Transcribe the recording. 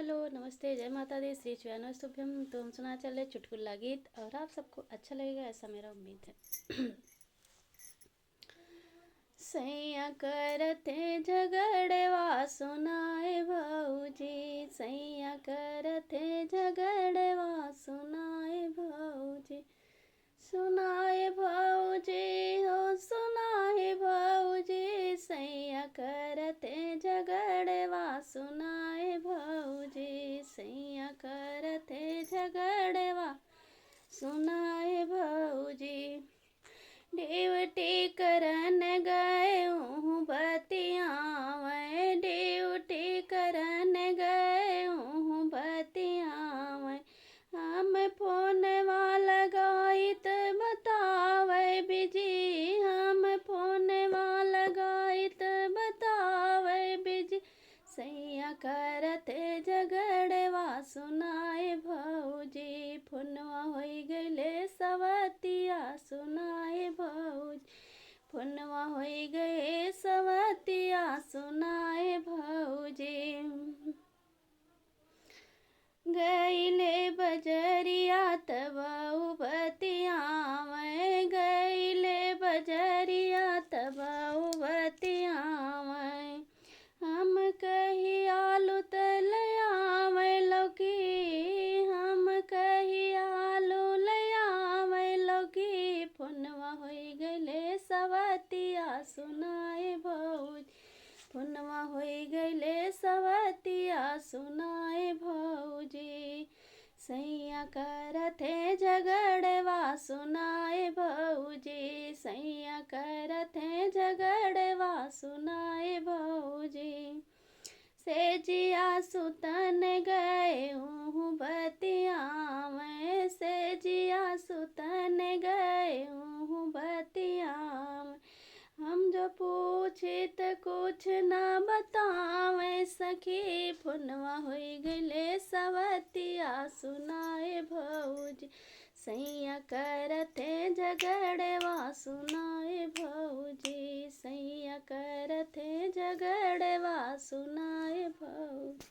Hello, नमस्ते, जय माता दी, श्री चुभ्यम। तो हम सुना चल रहे चुटकुला गीत और आप सबको अच्छा लगेगा ऐसा मेरा उम्मीद है। सैया करते झगड़वा सुनाए भाऊजी, सैया करते झगड़वा सुनाए भाऊजी, सुनाए भाऊजी हो सुनाए भाऊजी, सैया करते झगड़वा सुनाए भाऊजी, सैया करते झगड़वा सुनाए भाऊजी। ड्यूटी करन गए हूँ बतियावै, ड्यूटी करन गए हूँ बतियावै, हम फोनवा लगाइत बतावे बिजी, हम फोनवा लगाइत बतावे बिजी, सैया करते झगड़वा सुनाए भाऊजी, फोनवा होई गईले सवतिया सुनाए भाऊजी, फोनवा होई गए सवतिया सुनाए भाऊजी। गईले बजरिया तबऊ बतियावै, गईले बजरिया तबऊ बतियावै, हम कही आलू तलयावै लौकी, हम कही आलू लयावै लौकी, फोनवा होई गईले सवतिया सुनाए भाऊजी, फोनवा होई गईले सवतिया सुनाए भाऊजी, सैया करते झगड़वा सुनाए भाऊजी, सैया करते झगड़वा सुनाए भाऊजी। सेजिया सुतन गए हूँ बतियावै, सेजिया सुतन गए हूँ बतियावै, हम जो पूछित कुछ न बतावे सखी, फोनवा होई गईले सवतिया सुनाए भाऊजी, सैया करते झगड़वा सुनाए भाऊजी, सैया करते झगड़वा सुनाए भाऊजी।